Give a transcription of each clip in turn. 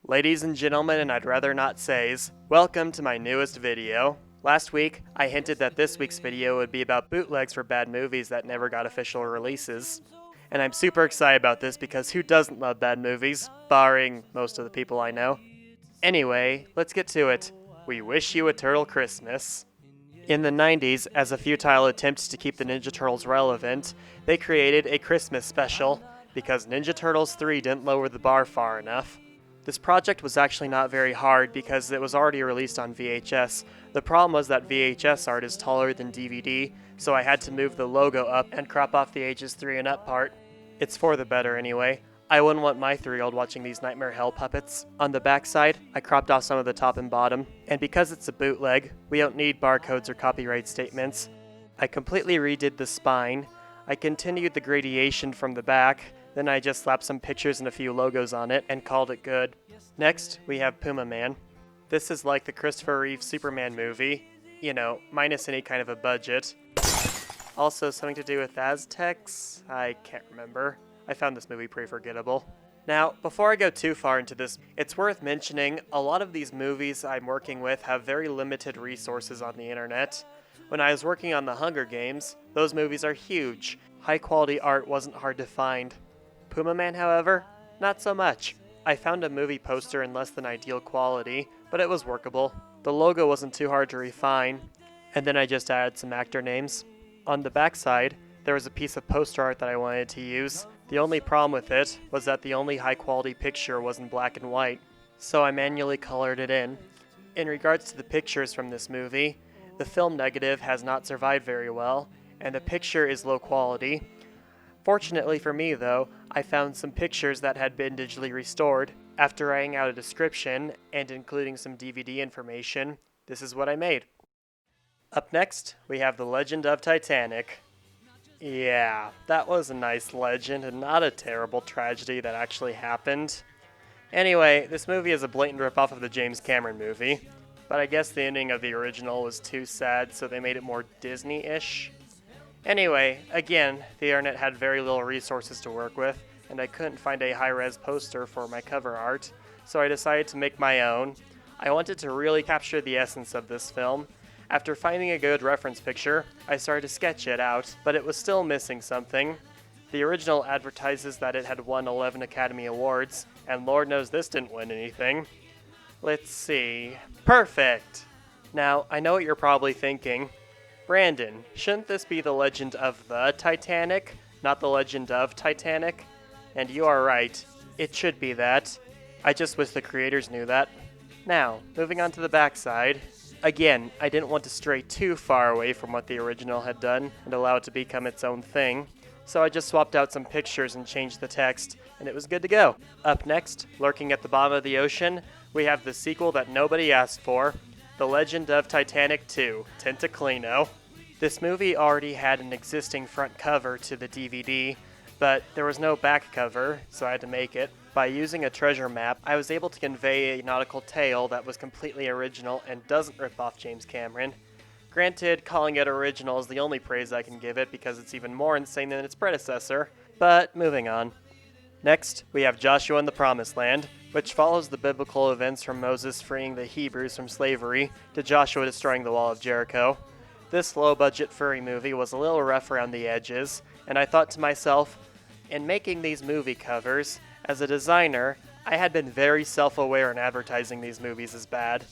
Ladies and gentlemen, and I'd rather not says, welcome to my newest video. Last week, I hinted that this week's video would be about bootlegs for bad movies that never got official releases. And I'm super excited about this because who doesn't love bad movies, barring most of the people I know. Anyway, let's get to it. We wish you a turtle Christmas. In the 90s, as a futile attempt to keep the Ninja Turtles relevant, they created a Christmas special, because Ninja Turtles 3 didn't lower the bar far enough. This project was actually not very hard because it was already released on VHS. The problem was that VHS art is taller than DVD, so I had to move the logo up and crop off the ages 3 and up part. It's for the better anyway. I wouldn't want my 3-year-old watching these Nightmare Hell puppets. On the backside, I cropped off some of the top and bottom, and because it's a bootleg, we don't need barcodes or copyright statements. I completely redid the spine. I continued the gradation from the back, then I just slapped some pictures and a few logos on it and called it good. Next, we have Puma Man. This is like the Christopher Reeve Superman movie, you know, minus any kind of a budget. Also something to do with Aztecs? I can't remember. I found this movie pretty forgettable. Now, before I go too far into this, it's worth mentioning a lot of these movies I'm working with have very limited resources on the internet. When I was working on the Hunger Games, those movies are huge. High quality art wasn't hard to find. Puma Man, however, not so much. I found a movie poster in less than ideal quality, but it was workable. The logo wasn't too hard to refine, and then I just added some actor names. On the backside, there was a piece of poster art that I wanted to use. The only problem with it was that the only high quality picture was in black and white, so I manually colored it in. In regards to the pictures from this movie, the film negative has not survived very well, and the picture is low quality. Fortunately for me though, I found some pictures that had been digitally restored. After writing out a description and including some DVD information, this is what I made. Up next, we have the Legend of Titanic. Yeah, that was a nice legend and not a terrible tragedy that actually happened. Anyway, this movie is a blatant ripoff of the James Cameron movie, but I guess the ending of the original was too sad, so they made it more Disney-ish. Anyway, again, the internet had very little resources to work with, and I couldn't find a high-res poster for my cover art, so I decided to make my own. I wanted to really capture the essence of this film. After finding a good reference picture, I started to sketch it out, but it was still missing something. The original advertises that it had won 11 Academy Awards, and Lord knows this didn't win anything. Let's see. Perfect! Now, I know what you're probably thinking. Brandon, shouldn't this be the Legend of the Titanic, not the Legend of Titanic? And you are right. It should be that. I just wish the creators knew that. Now, moving on to the backside. Again, I didn't want to stray too far away from what the original had done and allow it to become its own thing, so I just swapped out some pictures and changed the text, and it was good to go. Up next, lurking at the bottom of the ocean, we have the sequel that nobody asked for, The Legend of Titanic 2, Tentacolino. This movie already had an existing front cover to the DVD, but there was no back cover, so I had to make it. By using a treasure map, I was able to convey a nautical tale that was completely original and doesn't rip off James Cameron. Granted, calling it original is the only praise I can give it because it's even more insane than its predecessor, but moving on. Next, we have Joshua and the Promised Land, which follows the biblical events from Moses freeing the Hebrews from slavery to Joshua destroying the Wall of Jericho. This low-budget furry movie was a little rough around the edges, and I thought to myself, in making these movie covers, as a designer, I had been very self-aware in advertising these movies as bad.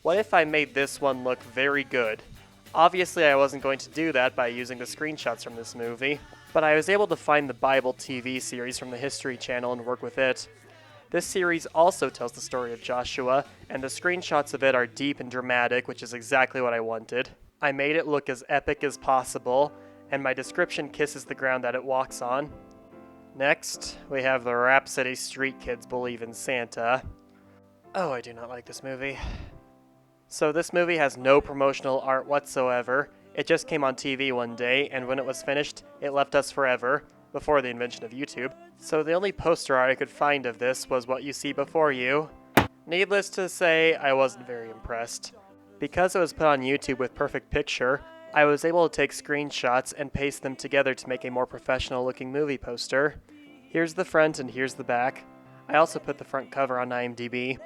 What if I made this one look very good? Obviously, I wasn't going to do that by using the screenshots from this movie, but I was able to find the Bible TV series from the History Channel and work with it. This series also tells the story of Joshua, and the screenshots of it are deep and dramatic, which is exactly what I wanted. I made it look as epic as possible, and my description kisses the ground that it walks on. Next, we have the Rapsittie Street Kids Believe in Santa. Oh, I do not like this movie. So this movie has no promotional art whatsoever. It just came on TV one day, and when it was finished, it left us forever, before the invention of YouTube. So the only poster art I could find of this was what you see before you. Needless to say, I wasn't very impressed. Because it was put on YouTube with perfect picture, I was able to take screenshots and paste them together to make a more professional looking movie poster. Here's the front and here's the back. I also put the front cover on IMDb.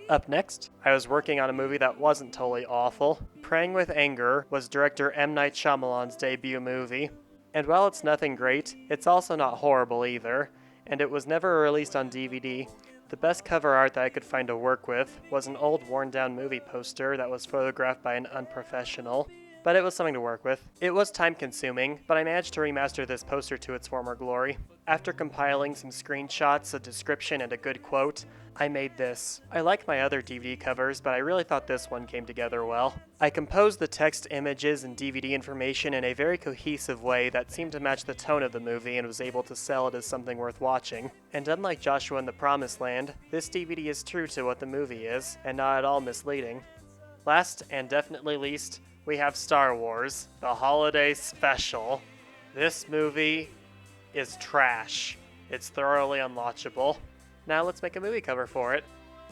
Up next, I was working on a movie that wasn't totally awful. Praying with Anger was director M. Night Shyamalan's debut movie. And while it's nothing great, it's also not horrible either, and it was never released on DVD. The best cover art that I could find to work with was an old worn-down movie poster that was photographed by an unprofessional, but it was something to work with. It was time-consuming, but I managed to remaster this poster to its former glory. After compiling some screenshots, a description, and a good quote, I made this. I like my other DVD covers, but I really thought this one came together well. I composed the text, images, and DVD information in a very cohesive way that seemed to match the tone of the movie and was able to sell it as something worth watching. And unlike Joshua and the Promised Land, this DVD is true to what the movie is, and not at all misleading. Last, and definitely least, we have Star Wars, the Holiday Special. This movie is trash. It's thoroughly unwatchable. Now let's make a movie cover for it.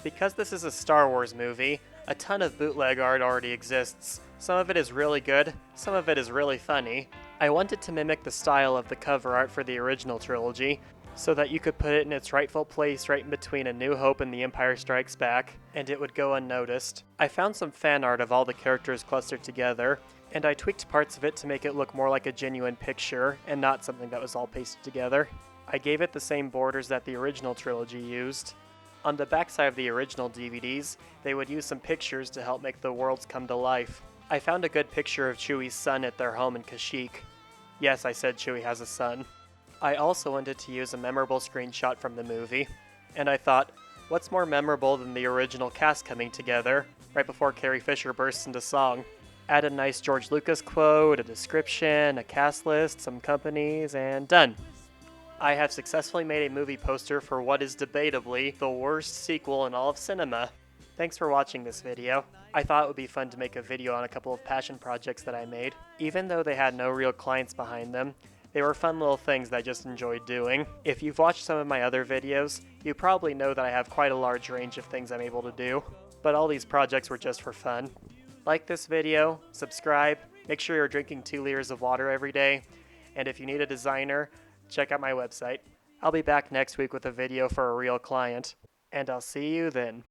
Because this is a Star Wars movie, a ton of bootleg art already exists. Some of it is really good, some of it is really funny. I wanted to mimic the style of the cover art for the original trilogy, so that you could put it in its rightful place right in between A New Hope and The Empire Strikes Back, and it would go unnoticed. I found some fan art of all the characters clustered together, and I tweaked parts of it to make it look more like a genuine picture, and not something that was all pasted together. I gave it the same borders that the original trilogy used. On the backside of the original DVDs, they would use some pictures to help make the worlds come to life. I found a good picture of Chewie's son at their home in Kashyyyk. Yes, I said Chewie has a son. I also wanted to use a memorable screenshot from the movie, and I thought, what's more memorable than the original cast coming together, right before Carrie Fisher bursts into song? Add a nice George Lucas quote, a description, a cast list, some companies, and done. I have successfully made a movie poster for what is debatably the worst sequel in all of cinema. Thanks for watching this video. I thought it would be fun to make a video on a couple of passion projects that I made. Even though they had no real clients behind them, they were fun little things that I just enjoyed doing. If you've watched some of my other videos, you probably know that I have quite a large range of things I'm able to do, but all these projects were just for fun. Like this video, subscribe, make sure you're drinking 2 liters of water every day, and if you need a designer, check out my website. I'll be back next week with a video for a real client, and I'll see you then.